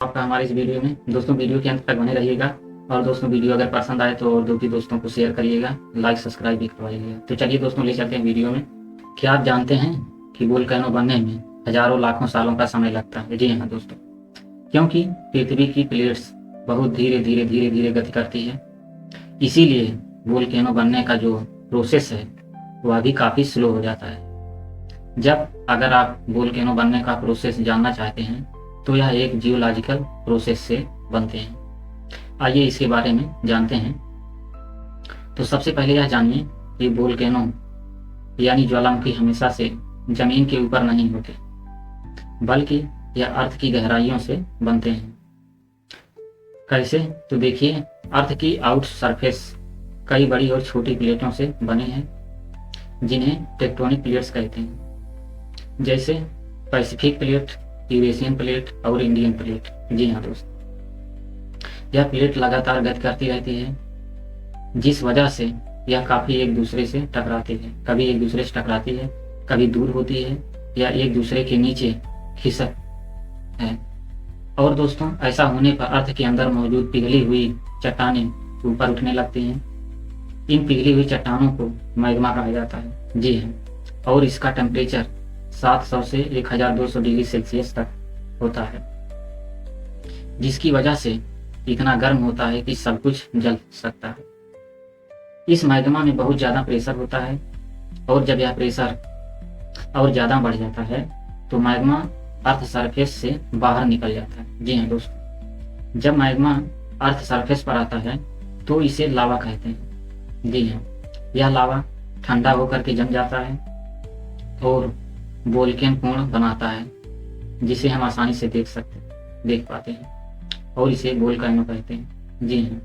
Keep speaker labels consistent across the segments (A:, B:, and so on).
A: आपका हमारे इस वीडियो में। दोस्तों वीडियो के अंत तक बने रहिएगा और दोस्तों वीडियो अगर पसंद आए तो और दो दोस्तों को शेयर करिएगा, लाइक सब्सक्राइब भी करवाइएगा। तो चलिए दोस्तों ले चलते हैं वीडियो में। क्या आप जानते हैं कि वोल्केनो बनने में हजारों लाखों सालों का समय लगता है? जी हाँ दोस्तों, क्योंकि पृथ्वी की प्लेट्स बहुत धीरे धीरे धीरे धीरे गति करती है, इसीलिए वोल्केनो बनने का जो प्रोसेस है वह भी काफ़ी स्लो हो जाता है। जब अगर आप वोल्केनो बनने का प्रोसेस जानना चाहते हैं तो यह एक जियोलॉजिकल प्रोसेस से बनते हैं। आइए इसके बारे में जानते हैं। तो सबसे पहले यह जानिए कि वोल्केनो यानी ज्वालामुखी हमेशा से जमीन के ऊपर नहीं होते, बल्कि यह अर्थ की गहराइयों से बनते हैं। कैसे? तो देखिए, अर्थ की आउट सरफेस कई बड़ी और छोटी प्लेटों से बने हैं, जिन्हें टेक्टोनिक प्लेट्स कहते हैं, जैसे पैसिफिक प्लेट, यूरेशियन प्लेट और इंडियन प्लेट। जी हाँ दोस्त, यह प्लेट लगातार गति करती रहती है, जिस वजह से यह काफ़ी एक दूसरे से टकराती है। कभी एक दूसरे से टकराती है, कभी दूर होती है या एक दूसरे के नीचे खिसक है। और दोस्तों, ऐसा होने पर अर्थ के अंदर मौजूद पिघली हुई चट्टानें ऊपर उठने लगती हैं। इन पिघली हुई चट्टानों को मैग्मा कहा जाता है। जी हाँ, और इसका टेम्परेचर 700 से 1200 डिग्री सेल्सियस तक होता है, जिसकी वजह से इतना गर्म होता है कि सब कुछ जल सकता है। इस मैग्मा में बहुत ज़्यादा प्रेशर होता है, और जब यह प्रेशर और ज़्यादा बढ़ जाता है तो मैग्मा अर्थ सरफेस से बाहर निकल जाता है। जी हाँ दोस्तों, जब मैग्मा अर्थ सरफेस पर आता है तो इसे लावा कहते हैं। जी हाँ, यह लावा ठंडा होकर के जम जाता है और वोल्केन पूर्ण बनाता है, जिसे हम आसानी से देख पाते हैं, और इसे वोल्केनो कहते हैं। जी हाँ,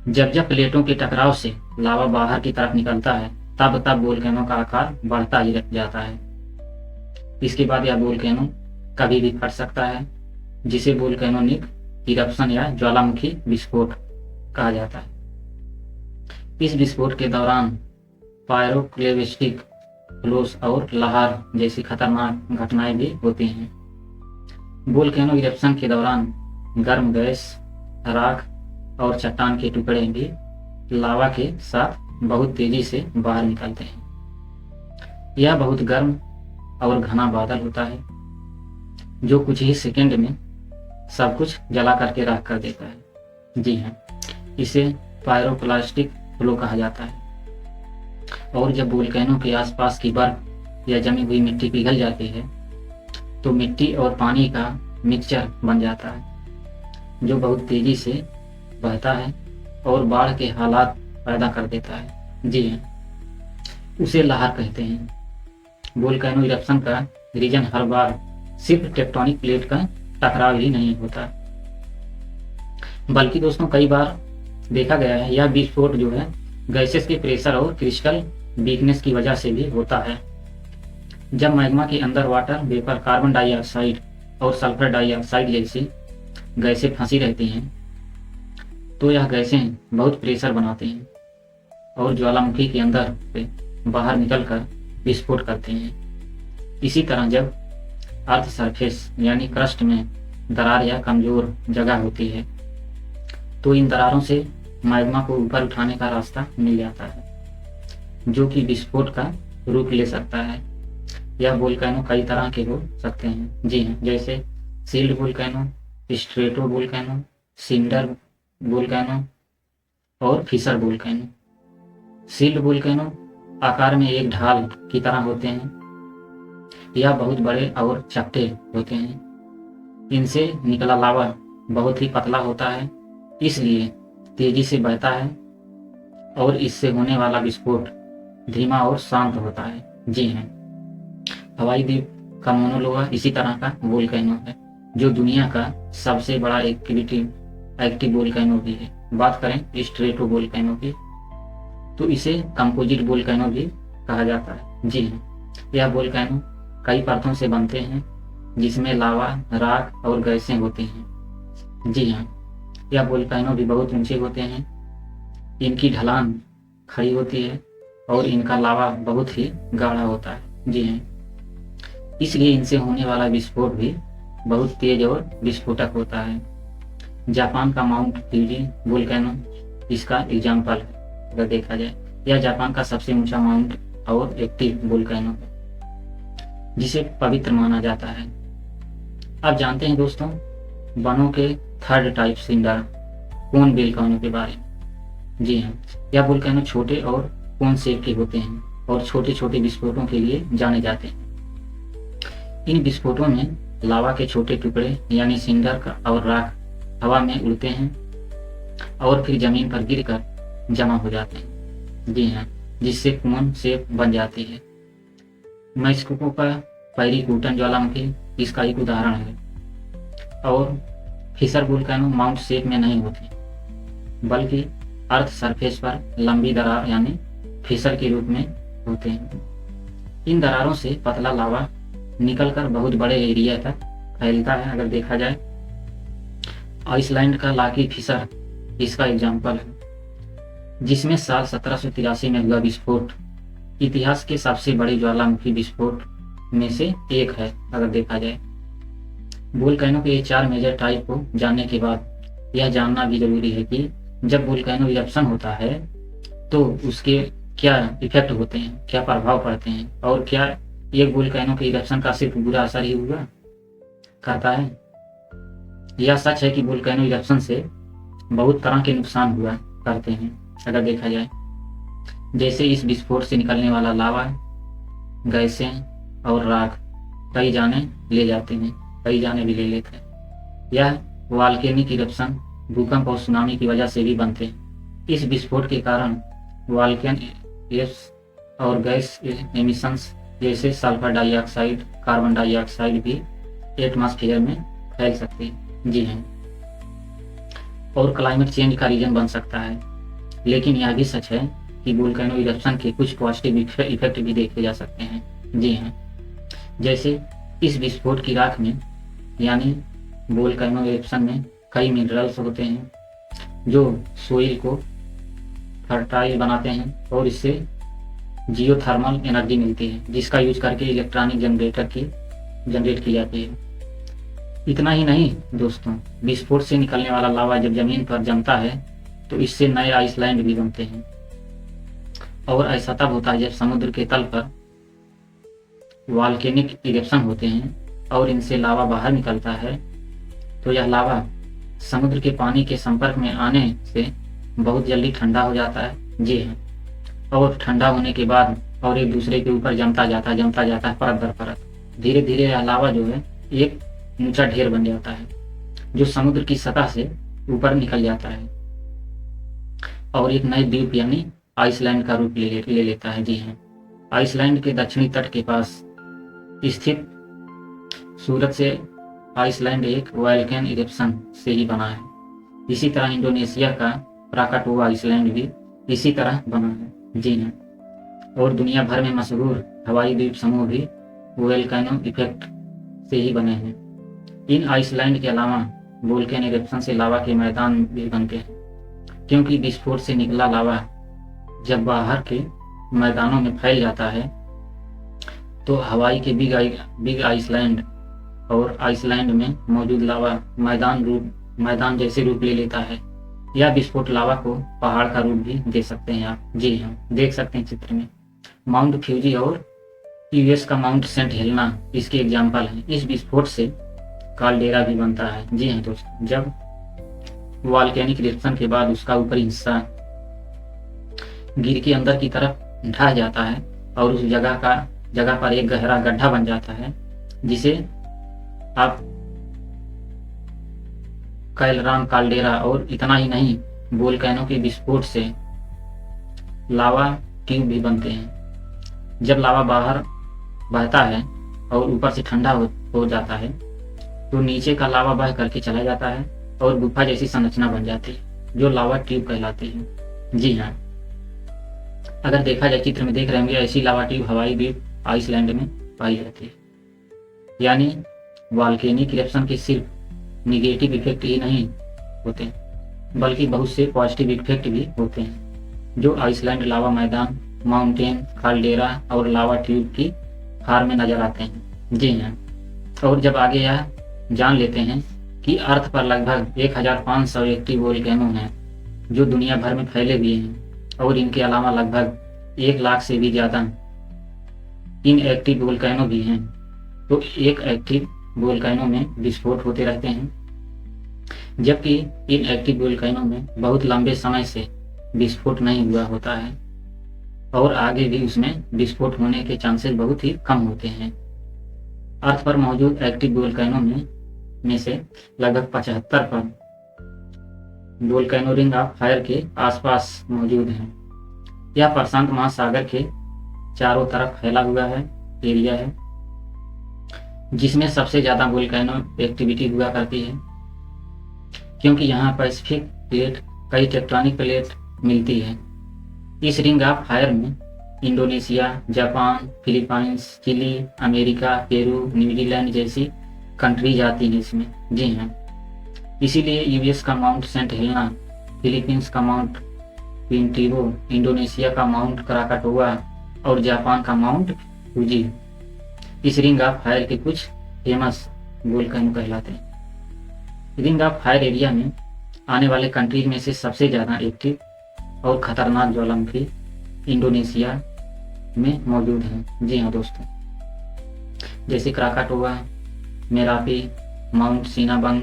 A: जब जब प्लेटों के टकराव से लावा बाहर की तरफ निकलता है तब तब वोल्केनो का आकार बढ़ता ही जाता है। इसके बाद यह वोल्केनो कभी भी फट सकता है, जिसे वोल्केनोनिक इरप्शन या ज्वालामुखी विस्फोट कहा जाता है। इस विस्फोट के दौरान पायरोक्लेविस्टिक फ्लोस और लहर जैसी खतरनाक घटनाएं भी होती हैं। वोल्केनो इरप्शन के दौरान गर्म गैस, राख और चट्टान के टुकड़े भी लावा के साथ बहुत तेजी से बाहर निकलते हैं। यह बहुत गर्म और घना बादल होता है, जो कुछ ही सेकंड में सब कुछ जला करके राख कर देता है। जी हाँ, इसे पायरोक्लास्टिक फ्लो कहा जाता है। और जब वोल्केनो के आसपास की बर्फ या जमी हुई मिट्टी पिघल जाती है तो मिट्टी और पानी का मिक्सचर बन जाता है, जो बहुत तेजी से बहता है और बाढ़ के हालात पैदा कर देता है। जी हाँ, उसे लहर कहते हैं। वोल्केनो इरप्शन का रीजन हर बार सिर्फ टेक्टोनिक प्लेट का टकराव ही नहीं होता, बल्कि दोस्तों कई बार देखा गया है यह विस्फोट जो है गैसेस के प्रेशर और क्रिस्टल वीकनेस की वजह से भी होता है। जब मैग्मा के अंदर वाटर वेपर, कार्बन डाइऑक्साइड और सल्फर डाइऑक्साइड जैसी गैसें फंसी रहती हैं तो यह गैसें बहुत प्रेशर बनाती हैं और ज्वालामुखी के अंदर से बाहर निकलकर विस्फोट करते हैं। इसी तरह जब अर्थ सरफेस यानी क्रस्ट में दरार या कमजोर जगह होती है तो इन दरारों से मैग्मा को ऊपर उठाने का रास्ता मिल जाता है, जो कि विस्फोट का रूप ले सकता है। यह वोल्केनो कई तरह के हो सकते हैं। जी हाँ, जैसे shield volcano, strato volcano, cinder volcano और फिशर वोल्केनो। सील्ड वोल्केनो आकार में एक ढाल की तरह होते हैं। यह बहुत बड़े और चपटे होते हैं। इनसे निकला लावा बहुत ही पतला होता है, इसलिए तेजी से बहता है और इससे होने वाला विस्फोट धीमा और शांत होता है। जी हाँ, हवाई द्वीप का मोनो लोआ इसी तरह का वोल्केनो है, जो दुनिया का सबसे बड़ा एक्टिव वोल्केनो भी है। बात करें स्ट्रेटो वोल्केनो की तो इसे कंपोजिट वोल्केनो भी कहा जाता है। जी हाँ, यह वोल्केनो कई परतों से बनते हैं, जिसमें लावा, राख और गैसें होती हैं। जी हाँ, यह वोल्केनो भी बहुत ऊंचे होते हैं। इनकी ढलान खड़ी होती है और इनका लावा बहुत ही गाढ़ा होता है। जी हाँ, इसलिए इनसे होने वाला विस्फोट भी बहुत तेज और विस्फोटक होता है। जापान का माउंट फ्यूजी वोल्केनो इसका एग्जाम्पल है अगर देखा जाए। यह जापान का सबसे ऊंचा माउंट और एक्टिव वोल्केनो है जिसे पवित्र माना जाता है। आप जानते हैं दोस्तों वनों के third type cinder cone volcano के बारे में। जी हाँ, यह वोल्केनो छोटे और कोन शेप के होते हैं और छोटे छोटे विस्फोटों के लिए जाने जाते हैं। इन विस्फोटों में लावा के छोटे टुकड़े यानी सिंडर का और राख हवा में उड़ते हैं और फिर जमीन पर गिरकर जमा हो जाते हैं। जी हाँ, जिससे कोन शेप बन जाती है। मैक्सिको का पैरीकूटन ज्वालामुखी इसका एक उदाहरण है। और फिशर वोल्केनो माउंट शेप में नहीं होते बल्कि अर्थ सरफेस पर लंबी दरार यानी फिशर के रूप में होते हैं। इन दरारों से पतला लावा निकलकर बहुत बड़े एरिया तक फैलता है। अगर देखा जाए आइसलैंड का लाकी फिशर इसका एग्जाम्पल है जिसमें साल 1783 में हुआ विस्फोट इतिहास के सबसे बड़े ज्वालामुखी विस्फोट में से एक है। अगर देखा जाए वोल्केनो के 4 मेजर टाइप को जानने के बाद यह जानना भी जरूरी है कि जब वोल्केनो इरप्शन होता है तो उसके क्या इफेक्ट होते हैं, क्या प्रभाव पड़ते हैं और क्या एक वोल्केनो के इरप्शन का सिर्फ बुरा असर ही हुआ करता है। यह सच है कि वोल्केनो इरप्शन से बहुत तरह के नुकसान हुआ करते हैं। अगर देखा जाए जैसे इस विस्फोट से निकलने वाला लावा, गैसें और राख कई जाने ले जाते हैं, कई जाने भी ले लेते हैं। यह वॉल्केनिक इरप्शन भूकंप और सुनामी की वजह से भी बनते हैं। इस विस्फोट के कारण वॉल्केन और गैस एमिशंस जैसे सल्फर डाइऑक्साइड, कार्बन डाइऑक्साइड भी एटमॉस्फेयर में फैल सकती है। जी हाँ, और क्लाइमेट चेंज का रीजन बन सकता है। लेकिन यह भी सच है कि वोल्केनो इरप्शन के कुछ पॉजिटिव इफेक्ट भी देखे जा सकते हैं। जी हाँ, जैसे इस विस्फोट की राख में यानी वोल्केनो इरप्शन में कई मिनरल्स होते हैं जो सोइल को फर्टाइल बनाते हैं और इससे जियोथर्मल एनर्जी मिलती है जिसका यूज करके इलेक्ट्रॉनिक जनरेट की जाती है। इतना ही नहीं दोस्तों, विस्फोट से निकलने वाला लावा जब जमीन पर जमता है तो इससे नए आइसलैंड भी बनते हैं। और ऐसा तब होता है जब समुद्र के तल पर वॉल्केनिक इरप्शन होते हैं और इनसे लावा बाहर निकलता है तो यह लावा समुद्र के पानी के संपर्क में आने से बहुत जल्दी ठंडा हो जाता है। जी हाँ, और ठंडा होने के बाद और एक दूसरे के ऊपर जमता जाता है परत दर परत। धीरे धीरे यह लावा जो है एक ऊंचा ढेर बन जाता है जो समुद्र की सतह से ऊपर निकल जाता है और एक नए द्वीप यानी आइसलैंड का रूप ले लेता है। जी हाँ, आइसलैंड के दक्षिणी तट के पास स्थित सूरत से आइसलैंड एक वोल्केन इरप्शन से ही बना है। इसी तरह इंडोनेशिया का क्राकाटोआ आइसलैंड भी इसी तरह बना है। जी हाँ, और दुनिया भर में मशहूर हवाई द्वीप समूह भी वोल्केनो इफेक्ट से ही बने हैं। इन आइसलैंड के अलावा वोल्केन इरप्शन से लावा के मैदान भी बनते हैं क्योंकि विस्फोट से निकला लावा जब बाहर के मैदानों में फैल जाता है तो हवाई के बिग आइसलैंड और आइसलैंड में मौजूद लावा मैदान जैसे रूप ले लेता है। यह विस्फोट लावा को पहाड़ का रूप भी दे सकते हैं आप। जी हाँ, देख सकते हैं चित्र में माउंट फ्यूजी और यूएस का माउंट सेंट हेलेना इसके एग्जाम्पल हैं। इस विस्फोट से काल्डेरा भी बनता है। जी हाँ दोस्तों, जब वॉल्केनिक इरप्शन के बाद उसका ऊपरी हिस्सा गिर के अंदर की तरफ ढह जाता है और उस जगह पर एक गहरा गड्ढा बन जाता है जिसे आप कैलरान काल्डेरा। और इतना ही नहीं, वोल्केनो के विस्फोट से लावा ट्यूब भी बनते हैं। जब लावा बाहर बहता है और ऊपर से ठंडा हो जाता है तो नीचे का लावा बह करके चला जाता है और गुफा जैसी संरचना बन जाती है जो लावा ट्यूब कहलाती है। जी हाँ, अगर देखा जाए चित्र में देख रहे होंगे ऐसी लावा ट्यूब हवाई द्वीप आइसलैंड में पाई जाती है। यानी वॉल्केनिक इरप्शन के सिर्फ निगेटिव इफेक्ट ही नहीं होते बल्कि बहुत से पॉजिटिव इफेक्ट भी होते हैं जो आइसलैंड लावा मैदान, माउंटेन, काल्डेरा और लावा ट्यूब की फॉर्म में नजर आते हैं। जी हाँ, और जब आगे यह जान लेते हैं कि अर्थ पर लगभग 1500 एक्टिव वोल्केनो हैं जो दुनिया भर में फैले हुए हैं, और इनके अलावा लगभग 1 लाख से भी ज़्यादा इनएक्टिव वोल्केनो भी हैं। तो एक एक्टिव वोल्केनो में विस्फोट होते रहते हैं, जबकि इनएक्टिव वोल्केनो में बहुत लंबे समय से विस्फोट नहीं हुआ होता है और आगे भी उसमें विस्फोट होने के चांसेस बहुत ही कम होते हैं। अर्थ पर मौजूद एक्टिव वोल्केनो में से लगभग 75 वोल्केनो रिंग ऑफ फायर के आसपास मौजूद हैं। यह प्रशांत महासागर के चारों तरफ फैला हुआ है एरिया है, जिसमें सबसे ज़्यादा वोल्केनो एक्टिविटी हुआ करती है, क्योंकि यहाँ पैसिफिक प्लेट कई टेक्टोनिक प्लेट मिलती है। इस रिंग ऑफ फायर में Indonesia, Japan, Philippines, Chile, America, Peru, New Zealand जैसी कंट्रीज आती हैं इसमें। जी हाँ, इसीलिए यूएस का माउंट सेंट हेलेना, फिलीपींस का माउंट पिंटिबो, इंडोनेशिया का माउंट क्राकाटोआ और जापान का माउंट फूजी इस रिंग ऑफ फायर के कुछ फेमस वोल्केनो कहलाते हैं। रिंग ऑफ फायर एरिया में आने वाले कंट्रीज में से सबसे ज़्यादा एक्टिव और खतरनाक ज्वालामुखी इंडोनेशिया में मौजूद हैं। जी हाँ दोस्तों, जैसे क्राकाटोआ, मेरापी, माउंट सिनाबंग।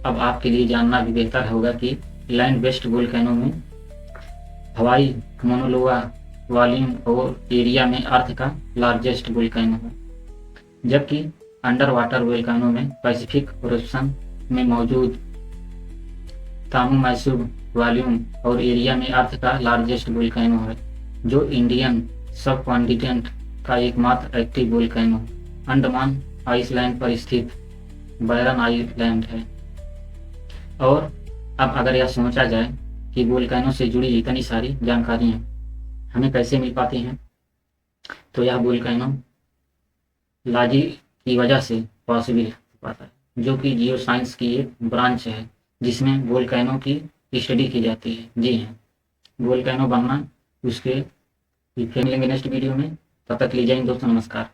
A: अब आपके लिए जानना भी बेहतर होगा कि लैंड बेस्ड वोल्केनो में हवाई मोनोलोआ वॉल्यूम और एरिया में अर्थ का लार्जेस्ट वोल्केनो है, जबकि अंडर वाटर वोल्केनो में पैसिफिक ओशन में मौजूद तामुमाइसुब वॉल्यूम और एरिया में अर्थ का लार्जेस्ट वोल्केनो है, जो इंडियन सब कॉन्टिनेंट का एकमात्र एक्टिव वोल्केनो अंडमान आइसलैंड पर स्थित बैरन आइलैंड है। और अब अगर यह सोचा जाए कि वोल्केनो से जुड़ी इतनी सारी जानकारियाँ हमें कैसे मिल पाती हैं, तो यह वोल्केनो लॉजी की वजह से पॉसिबल हो पाता है, जो कि जियो साइंस की एक ब्रांच है जिसमें वोल्केनो की स्टडी की जाती है। जी हाँ, वोल्केनो बनना उसके फिर मिलेंगे नेक्स्ट वीडियो में। तब तक ले जाएंगे दोस्तों, नमस्कार।